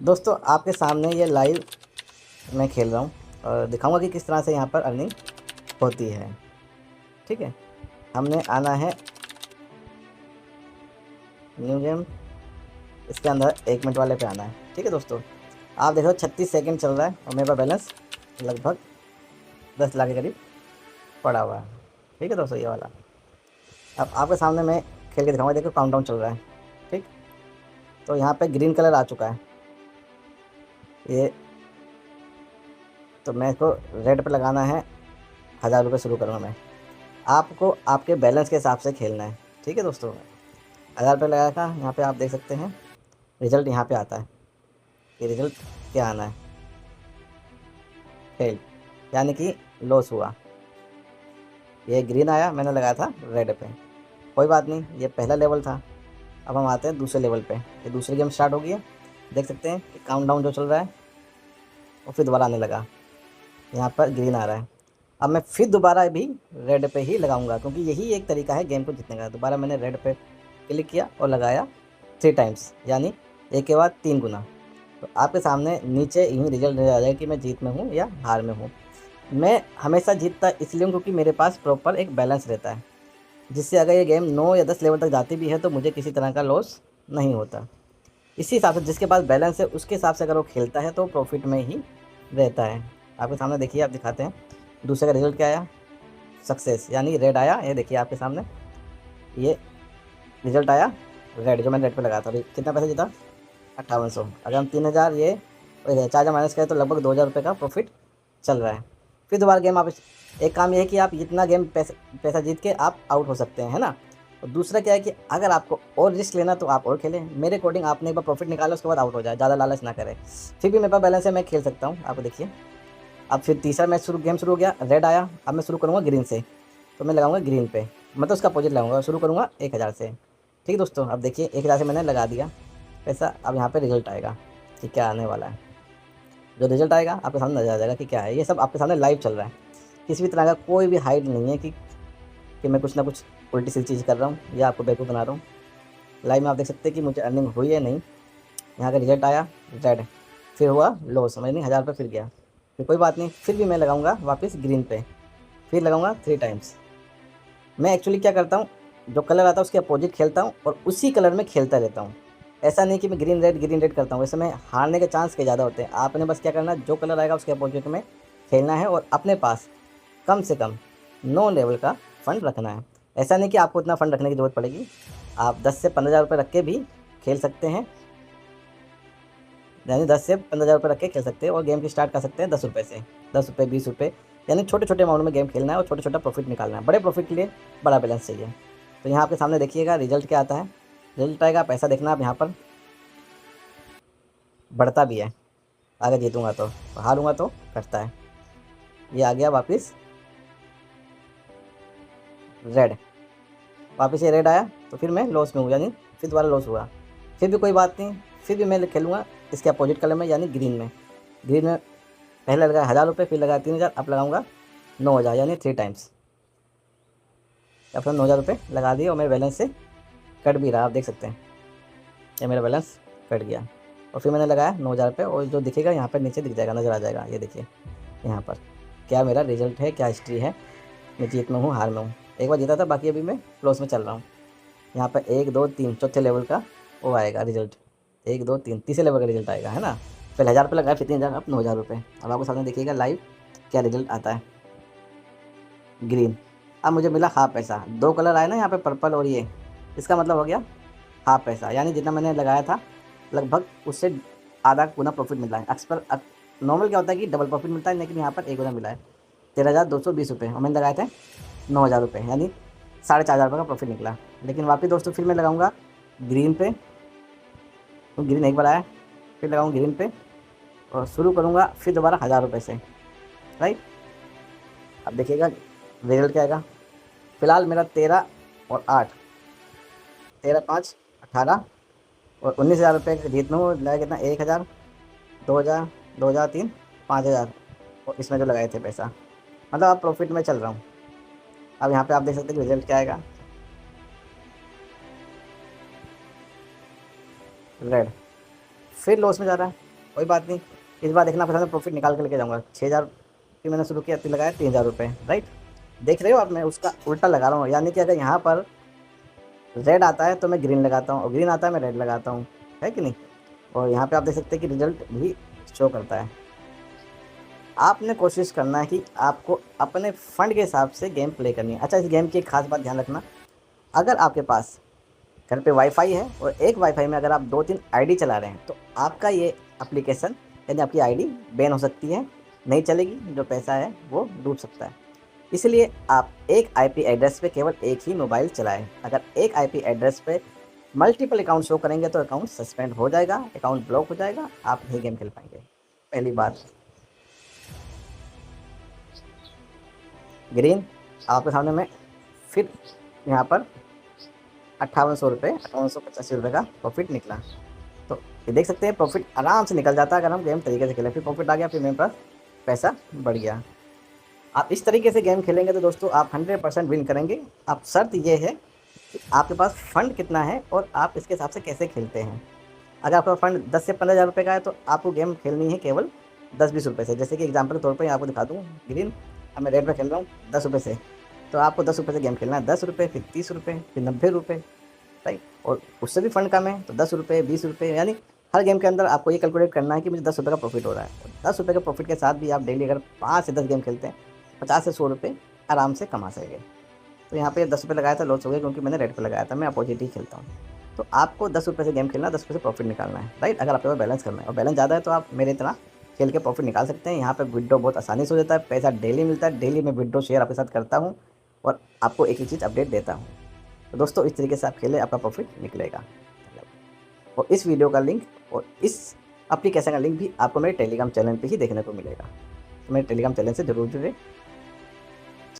दोस्तों आपके सामने ये लाइव मैं खेल रहा हूँ और दिखाऊंगा कि किस तरह से यहाँ पर अर्निंग होती है। ठीक है, हमने आना है न्यू गेम, इसके अंदर 1 मिनट वाले पे आना है। ठीक है दोस्तों, आप देखो 36 सेकंड चल रहा है और मेरे पास बैलेंस लगभग 10 लाख के करीब पड़ा हुआ है। ठीक है दोस्तों, ये वाला अब आपके सामने मैं खेल के दिखाऊंगा। देखो काउंटडाउन चल रहा है। ठीक, तो यहाँ पे ग्रीन कलर आ चुका है ये, तो मेरे को रेड पे लगाना है। 1000 रुपये शुरू करूँगा मैं। आपको आपके बैलेंस के हिसाब से खेलना है। ठीक है दोस्तों, 1000 रुपये लगाया था। यहाँ पे आप देख सकते हैं रिजल्ट यहाँ पे आता है कि रिजल्ट क्या आना है, फेल यानी कि लॉस हुआ। ये ग्रीन आया, मैंने लगाया था रेड पे। कोई बात नहीं, ये पहला लेवल था। अब हम आते हैं दूसरे लेवल पे। ये दूसरी गेम स्टार्ट हो गई है। देख सकते हैं कि काउंटडाउन जो चल रहा है और फिर दोबारा आने लगा। यहाँ पर ग्रीन आ रहा है। अब मैं फिर दोबारा भी रेड पे ही लगाऊंगा क्योंकि यही एक तरीका है गेम को जीतने का। दोबारा मैंने रेड पे क्लिक किया और लगाया 3 टाइम्स, यानी एक के बाद 3 गुना। तो आपके सामने नीचे ही रिजल्ट आ जाएगा कि मैं जीत में हूँ या हार में हूँ। मैं हमेशा जीतता इसलिए हूँ क्योंकि मेरे पास प्रॉपर एक बैलेंस रहता है, जिससे अगर ये गेम 9 या 10 लेवल तक जाती भी है तो मुझे किसी तरह का लॉस नहीं होता। इसी हिसाब से जिसके पास बैलेंस है उसके हिसाब से अगर वो खेलता है तो प्रॉफिट में ही रहता है। आपके सामने देखिए, आप दिखाते हैं दूसरे का रिजल्ट क्या आया, सक्सेस यानी रेड आया। ये देखिए आपके सामने ये रिजल्ट आया रेड, जो मैंने रेड पे लगाया था। अभी कितना पैसा जीता, 5800। अगर हम 3000 ये 4000 माइनस करें तो लगभग 2000 रुपये का प्रॉफिट चल रहा है। फिर दोबारा गेम आप एक काम ये है कि आप जितना गेम पैसा जीत के आप आउट हो सकते हैं, है ना। और दूसरा क्या है कि अगर आपको और रिस्क लेना तो आप और खेलें। मेरे अकॉर्डिंग आपने एक बार प्रॉफिट निकाला उसके बाद आउट हो जाए, ज़्यादा लालच ना करें। फिर भी मेरे पास बैलेंस है, मैं खेल सकता हूँ। आप देखिए, अब फिर तीसरा मैच गेम शुरू हो गया, रेड आया। अब मैं शुरू करूँगा ग्रीन से, तो मैं लगाऊंगा ग्रीन पे, मतलब उसका अपोजिट लगाऊंगा। शुरू करूँगा 1000 से। ठीक है दोस्तों, अब देखिए 1000 से मैंने लगा दिया पैसा। अब यहाँ पे रिजल्ट आएगा कि क्या आने वाला है। जो रिजल्ट आएगा आपके सामने नजर आ जाएगा कि क्या है। ये सब आपके सामने लाइव चल रहा है, किसी भी तरह का कोई भी हाइड नहीं है कि मैं कुछ ना कुछ उल्टी सीधी चीज़ कर रहा हूँ या आपको बेवकूफ़ बना रहा हूँ। लाइव में आप देख सकते हैं कि मुझे अर्निंग हुई है नहीं। यहाँ का रिजल्ट आया रेड, फिर हुआ लॉस, समझ नहीं 1000 रुपये फिर गया। फिर कोई बात नहीं, फिर भी मैं लगाऊंगा वापस ग्रीन पे, फिर लगाऊंगा 3 टाइम्स। मैं एक्चुअली क्या करता हूँ, जो कलर आता है उसके अपोजिट खेलता हूँ और उसी कलर में खेलता रहता हूँ। ऐसा नहीं कि मैं ग्रीन रेड करता हूँ, वैसे में हारने के चांस के ज़्यादा होते हैं। आपने बस क्या करना है, जो कलर आएगा उसके अपोजिट में खेलना है और अपने पास कम से कम 9 लेवल का फ़ंड रखना है। ऐसा नहीं कि आपको इतना फ़ंड रखने की ज़रूरत पड़ेगी, आप 10 से 15 हज़ार रुपये रख के भी खेल सकते हैं। यानी 10 से 15 हज़ार रुपये रख के खेल सकते हैं और गेम की स्टार्ट कर सकते हैं 10 रुपये से। 10 रुपये, 20 रुपये, यानी छोटे छोटे अमाउंट में गेम खेलना है और छोटा छोटा प्रॉफिट निकालना है। बड़े प्रॉफिट के लिए बड़ा बैलेंस चाहिए। तो यहाँ आपके सामने देखिएगा रिजल्ट क्या आता है। रिजल्ट आएगा, पैसा देखना आप यहाँ पर बढ़ता भी है। आगे जीतूंगा तो हारूंगा तो घटता है। ये आ गया वापस रेड, वापस ये रेड आया तो फिर मैं लॉस में हूँ, यानी फिर दोबारा लॉस हुआ। फिर भी कोई बात नहीं, फिर भी मैं खेलूँगा इसके अपोजिट कलर में यानी ग्रीन में। ग्रीन में पहले लगाया 1000 रुपये, फिर लगाया 3000, अब लगाऊंगा 9000 यानी 3 टाइम्स। या फिर 9000 रुपये लगा दिए और मेरे बैलेंस से कट भी रहा, आप देख सकते हैं ये मेरा बैलेंस कट गया। और फिर मैंने लगाया 9000 रुपये और जो दिखेगा यहाँ पर नीचे दिख जाएगा, नज़र आ जाएगा। ये देखिए यहाँ पर क्या मेरा रिजल्ट है, क्या हिस्ट्री है, मैं जीत में हूँ हार में हूँ। एक बार जीता था, बाकी अभी मैं लॉस में चल रहा हूँ। यहाँ पर 1 2 3 चौथे लेवल का वो आएगा रिजल्ट, 1 2 3 तीसरे लेवल का रिजल्ट आएगा, है ना। पहले 1000 रुपये लगाया, फिर 3000, अब 9000 रुपये। अब आपको सामने देखिएगा लाइव क्या रिजल्ट आता है, ग्रीन। अब मुझे मिला हाफ पैसा। 2 कलर आए ना यहाँ पे, पर्पल और ये, इसका मतलब हो गया हाफ पैसा, यानी जितना मैंने लगाया था लगभग उससे आधा गुना प्रॉफिट मिला है। अक्सर नॉर्मल क्या होता है कि डबल प्रॉफिट मिलता है, लेकिन यहाँ पर 1 गुना मिला है। 13,220 रुपये और मैंने लगाए थे 9000 रुपये, यानी 4500 रुपये का प्रॉफिट निकला। लेकिन वापस दोस्तों फिर मैं लगाऊंगा ग्रीन पे, तो ग्रीन एक बार आया, फिर लगाऊंगा ग्रीन पे और शुरू करूंगा फिर दोबारा 1000 रुपये से, राइट। अब देखिएगा रिजल्ट क्या आएगा। फिलहाल मेरा 13 और 8, 13 5 18 और 19,000 रुपये जीत में हूँ। लगा कितना, 1000, 2000, 2003, 5000 और इसमें जो लगाए थे पैसा, मतलब अब प्रॉफिट में चल रहा हूँ। अब यहाँ पे आप देख सकते हैं कि रिजल्ट क्या आएगा, रेड। फिर लॉस में जा रहा है, कोई बात नहीं, इस बार देखना पसंद प्रॉफिट निकाल के लेके जाऊँगा। 6,000 की मैंने शुरू किया, लगाया 3,000 रुपये, राइट। देख रहे हो आप, मैं उसका उल्टा लगा रहा हूँ, यानी कि अगर यहाँ पर रेड आता है तो मैं ग्रीन लगाता हूँ, और ग्रीन आता है मैं रेड लगाता हूँ, है कि नहीं। और यहाँ पे आप देख सकते हैं कि रिजल्ट भी शो करता है। आपने कोशिश करना है कि आपको अपने फंड के हिसाब से गेम प्ले करनी है। अच्छा, इस गेम की एक खास बात ध्यान रखना, अगर आपके पास घर पे वाईफाई है और एक वाईफाई में अगर आप 2-3 आईडी चला रहे हैं, तो आपका ये एप्लीकेशन यानी आपकी आईडी बैन हो सकती है, नहीं चलेगी, जो पैसा है वो डूब सकता है। इसलिए आप एक आईपी एड्रेस पे केवल एक ही मोबाइल चलाएं। अगर एक आईपी एड्रेस पे मल्टीपल अकाउंट शो करेंगे तो अकाउंट सस्पेंड हो जाएगा, अकाउंट ब्लॉक हो जाएगा, आप नहीं गेम खेल पाएंगे। पहली बात। ग्रीन आपके सामने में फिर यहाँ पर 5800 रुपये, 5885 रुपये का प्रॉफिट निकला। तो ये देख सकते हैं प्रॉफिट आराम से निकल जाता है अगर हम गेम तरीके से खेलें। फिर प्रॉफिट आ गया, फिर मेरे पास पैसा बढ़ गया। आप इस तरीके से गेम खेलेंगे तो दोस्तों आप 100% विन करेंगे। अब शर्त ये है कि आपके पास फंड कितना है और आप इसके हिसाब से कैसे खेलते हैं। अगर आपका फंड 10 से 15,000 रुपये का है तो आपको गेम खेलनी है केवल 10-20 रुपये से। जैसे कि एग्जाम्पल के तौर पर आपको दिखा दूँ, ग्रीन अब मैं रेड में खेल रहा हूँ 10 रुपये से, तो आपको 10 रुपये से गेम खेलना है। 10 रुपये, फिर 30 रुपये, फिर 90 रुपये, राइट। और उससे भी फंड कम है तो 10 रुपये, 20 रुपये, यानी हर गेम के अंदर आपको ये कैलकुलेट करना है कि मुझे 10 रुपये का प्रॉफिट हो रहा है। और 10 रुपये के प्रॉफिट के साथ भी आप डेली अगर 5 से 10 गेम खेलते हैं, 50 से 100 रुपये आराम से कमा सकेंगे। तो यहाँ पे 10 रुपये लगाया था, लॉस हो गया क्योंकि मैंने रेड पे लगाया था, मैं अपोजिट ही खेलता हूँ। तो आपको 10 रुपये से गेम खेलना है, 10 रुपये से प्रॉफिट निकालना है, राइट। अगर आपके पास बैलेंस करना है और बैलेंस ज़्यादा है तो आप मेरे तरह खेल के प्रॉफिट निकाल सकते हैं। यहाँ पे विड्रॉ बहुत आसानी से हो जाता है, पैसा डेली मिलता है, डेली मैं विड्रॉ शेयर आपके साथ करता हूँ और आपको एक ही चीज़ अपडेट देता हूँ। तो दोस्तों इस तरीके से आप खेलें, आपका प्रॉफिट निकलेगा। और इस वीडियो का लिंक और इस एप्लीकेशन का लिंक भी आपको मेरे टेलीग्राम चैनल पे ही देखने को मिलेगा। तो मेरे टेलीग्राम चैनल से ज़रूर जुड़े।